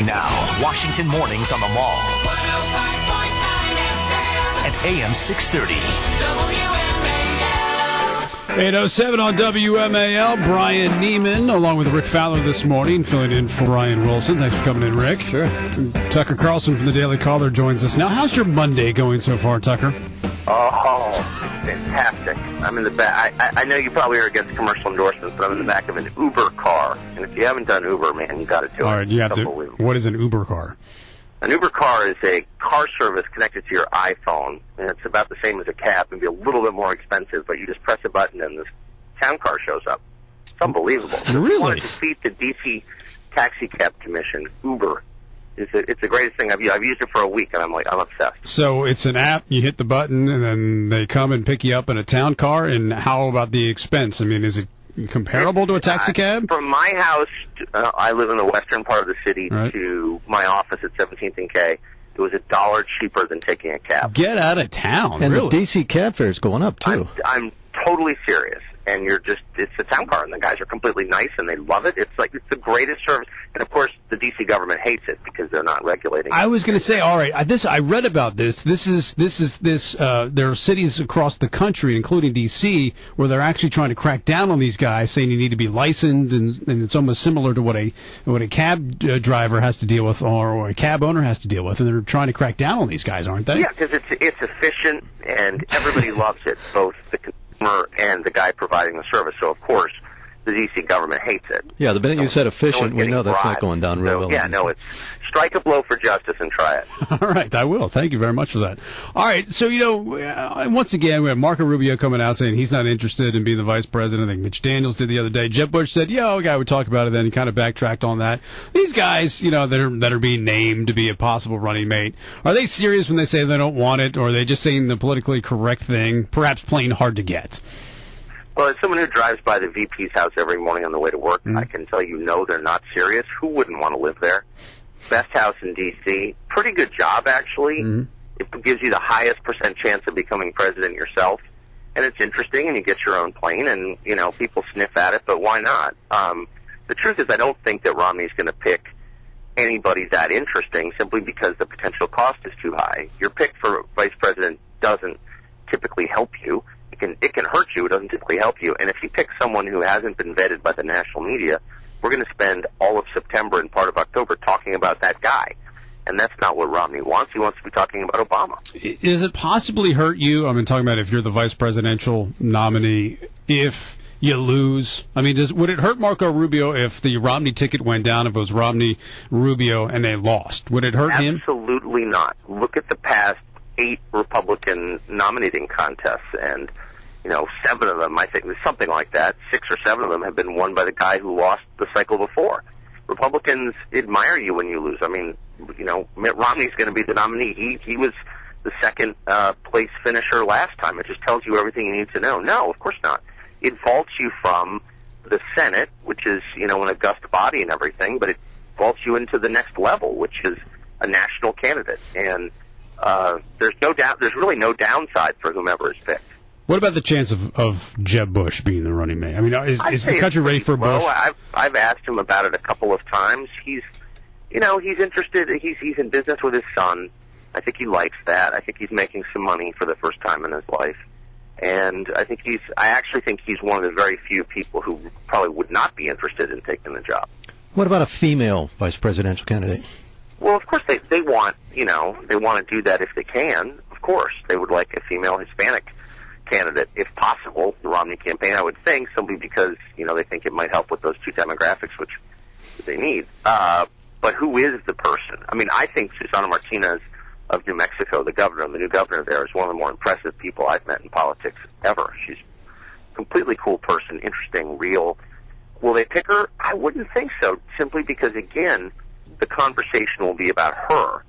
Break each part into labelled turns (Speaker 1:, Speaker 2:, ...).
Speaker 1: Now, Washington Mornings on the Mall. At AM 630. WMAL.
Speaker 2: 8:07 on WMAL. Brian Neiman, along with Rick Fowler this morning, filling in for Ryan Wilson. Thanks for coming in, Rick.
Speaker 3: Sure.
Speaker 2: Tucker Carlson from the Daily Caller joins us now. How's your Monday going so far, Tucker?
Speaker 4: Oh, fantastic. I'm in the back. I know you probably are against commercial endorsements, but I'm in the back of an Uber car. And if you haven't done Uber, man, you got to do it.
Speaker 2: All right, you have to. What is an Uber car?
Speaker 4: An Uber car is a car service connected to your iPhone, and it's about the same as a cab. Maybe a little bit more expensive, but you just press a button and this town car shows up. It's unbelievable.
Speaker 2: Really?
Speaker 4: If you want to defeat the D.C. Taxi Cab Commission, Uber. It's the greatest thing. I've used it for a week, and I'm obsessed.
Speaker 2: So it's an app. You hit the button, and then they come and pick you up in a town car. And how about the expense? I mean, is it comparable to a taxi cab?
Speaker 4: From my house, I live in the western part of the city,
Speaker 2: right,
Speaker 4: to my office at 17th and K. It was $1 cheaper than taking a cab.
Speaker 2: Get out of town,
Speaker 3: and
Speaker 2: really?
Speaker 3: the D.C. cab fare is going up too.
Speaker 4: I'm totally serious. And it's a town car, and the guys are completely nice, and they love it. It's the greatest service. And of course, the D.C. government hates it because they're not regulating it.
Speaker 2: I was going to say, all right, I read about this. There are cities across the country, including D.C., where they're actually trying to crack down on these guys, saying you need to be licensed, and it's almost similar to what a cab driver has to deal with, or a cab owner has to deal with, and they're trying to crack down on these guys, aren't they?
Speaker 4: Yeah, because it's efficient, and everybody loves it, both the consumer and the guy providing the service. So, of course, the D.C. government hates it.
Speaker 3: Yeah, the minute you said efficient, we know that's not going down real well.
Speaker 4: Yeah, no, it's strike a blow for justice and try it.
Speaker 2: All right, I will. Thank you very much for that. All right, so, once again, we have Marco Rubio coming out saying he's not interested in being the vice president. I think Mitch Daniels did the other day. Jeb Bush said, a guy would talk about it, then he kind of backtracked on that. These guys, that are being named to be a possible running mate, are they serious when they say they don't want it, or are they just saying the politically correct thing, perhaps plain hard to get?
Speaker 4: Well, as someone who drives by the VP's house every morning on the way to work, I can tell you, no, they're not serious. Who wouldn't want to live there? Best house in D.C. Pretty good job, actually. It gives you the highest % chance of becoming president yourself. And it's interesting, and you get your own plane, and, people sniff at it, but why not? The truth is, I don't think that Romney's going to pick anybody that interesting simply because the potential cost is too high. Your pick for vice president doesn't typically help you. It can hurt you. It doesn't typically help you. And if you pick someone who hasn't been vetted by the national media, we're going to spend all of September and part of October talking about that guy. And that's not what Romney wants. He wants to be talking about Obama.
Speaker 2: Does it possibly hurt you? I mean, talking about if you're the vice presidential nominee, if you lose. I mean, would it hurt Marco Rubio if the Romney ticket went down, if it was Romney, Rubio, and they lost? Would it hurt him?
Speaker 4: Absolutely not. Look at the past 8 Republican nominating contests, and 7 of them, I think, something like that, 6 or 7 of them have been won by the guy who lost the cycle before. Republicans admire you when you lose. I mean, Mitt Romney's going to be the nominee. He was the second place finisher last time. It just tells you everything you need to know. No, of course not. It vaults you from the Senate, which is, an august body and everything, but it vaults you into the next level, which is a national candidate. And there's really no downside for whomever is picked.
Speaker 2: What about the chance of Jeb Bush being the running mate? I mean, is the country ready for Bush?
Speaker 4: I've asked him about it a couple of times. He's interested. He's in business with his son. I think he likes that. I think he's making some money for the first time in his life. And I actually think he's one of the very few people who probably would not be interested in taking the job.
Speaker 3: What about a female vice presidential candidate?
Speaker 4: Well, of course they want, they want to do that if they can. Of course, they would like a female Hispanic candidate, if possible, the Romney campaign, I would think, simply because, they think it might help with those 2 demographics, which they need. But who is the person? I mean, I think Susana Martinez of New Mexico, the new governor there, is one of the more impressive people I've met in politics ever. She's a completely cool person, interesting, real. Will they pick her? I wouldn't think so, simply because, again, the conversation will be about her.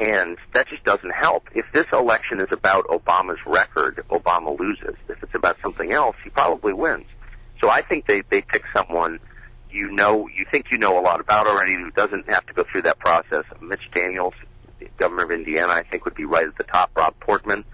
Speaker 4: And that just doesn't help. If this election is about Obama's record, Obama loses. If it's about something else, he probably wins. So I think they pick someone you think you know a lot about already, who doesn't have to go through that process. Mitch Daniels, the governor of Indiana, I think would be right at the top. Rob Portman,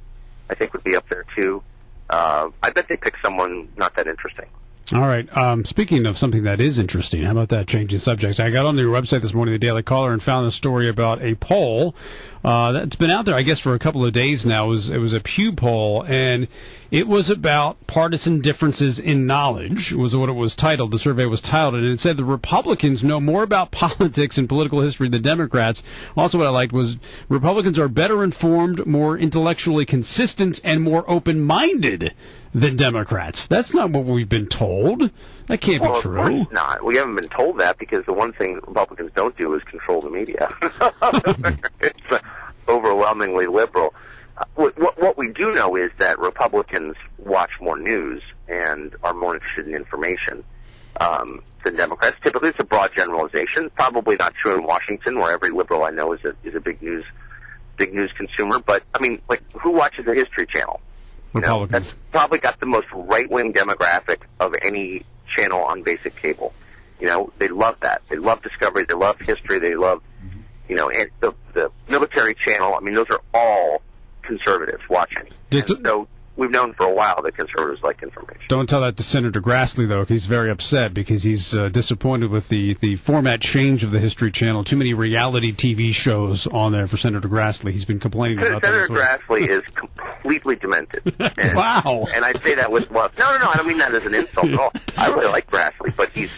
Speaker 4: I think, would be up there too. I bet they pick someone not that interesting.
Speaker 2: All right. Speaking of something that is interesting, how about that, changing subjects? I got on their website this morning, the Daily Caller, and found a story about a poll that's been out there, I guess, for a couple of days now. It was a Pew Poll, and it was about partisan differences in knowledge, was what it was titled. The survey was titled, and it said the Republicans know more about politics and political history than Democrats. Also, what I liked was Republicans are better informed, more intellectually consistent, and more open-minded than Democrats. That's not what we've been told. That can't be true.
Speaker 4: Of course not. We haven't been told that because the one thing Republicans don't do is control the media. It's overwhelmingly liberal. What we do know is that Republicans watch more news and are more interested in information than Democrats. Typically, it's a broad generalization. Probably not true in Washington, where every liberal I know is a big news consumer. But I mean, like, who watches the History Channel?
Speaker 2: Republicans.
Speaker 4: That's probably got the most right-wing demographic of any channel on basic cable. They love that. They love Discovery. They love history. They love, and the military channel. I mean, those are all conservatives watching. So we've known for a while that conservatives like information.
Speaker 2: Don't tell that to Senator Grassley, though. He's very upset because he's disappointed with the format change of the History Channel. Too many reality TV shows on there for Senator Grassley. He's been complaining about that.
Speaker 4: Senator Grassley is completely demented. And,
Speaker 2: wow.
Speaker 4: And I say that with love. No, I don't mean that as an insult at all. I really like Grassley, but he's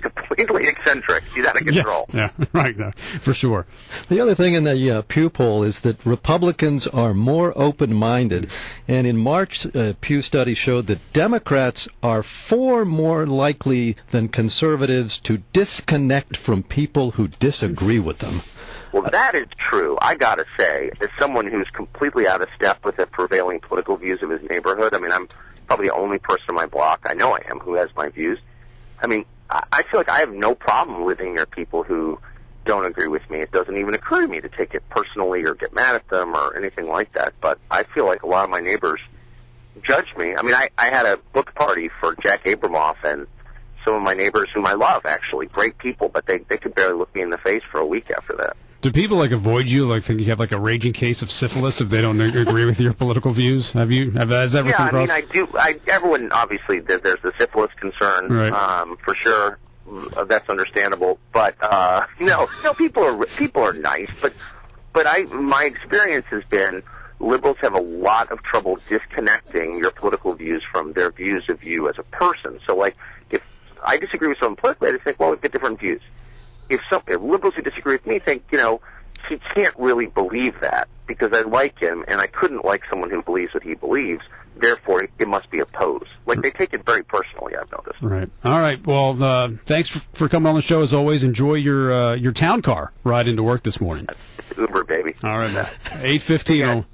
Speaker 4: completely eccentric. He's out of control.
Speaker 2: Yes. Yeah, right, no, for sure.
Speaker 3: The other thing in the Pew poll is that Republicans are more open-minded. And in March, Pew study showed that Democrats are far more likely than conservatives to disconnect from people who disagree with them.
Speaker 4: Well, that is true. I got to say, as someone who's completely out of step with the prevailing political views of his neighborhood, I mean, I'm probably the only person on my block, I know I am, who has my views. I mean, I feel like I have no problem living near people who don't agree with me. It doesn't even occur to me to take it personally or get mad at them or anything like that. But I feel like a lot of my neighbors judge me. I mean, I had a book party for Jack Abramoff, and some of my neighbors whom I love, actually, great people, but they could barely look me in the face for a week after that.
Speaker 2: Do people avoid you, think you have a raging case of syphilis if they don't agree with your political views? Has that ever come across?
Speaker 4: Yeah, I mean, I do. Everyone, obviously, there's the syphilis concern,
Speaker 2: right.
Speaker 4: For sure. That's understandable. But no, people are nice. But my experience has been liberals have a lot of trouble disconnecting your political views from their views of you as a person. So, if I disagree with someone politically, I just think, well, we've got different views. If liberals who disagree with me think, he can't really believe that because I like him and I couldn't like someone who believes what he believes, therefore it must be a pose. They take it very personally, I've noticed.
Speaker 2: Right. All right. Well, thanks for coming on the show as always. Enjoy your town car ride into work this morning.
Speaker 4: Uber, baby.
Speaker 2: All right. 8:15.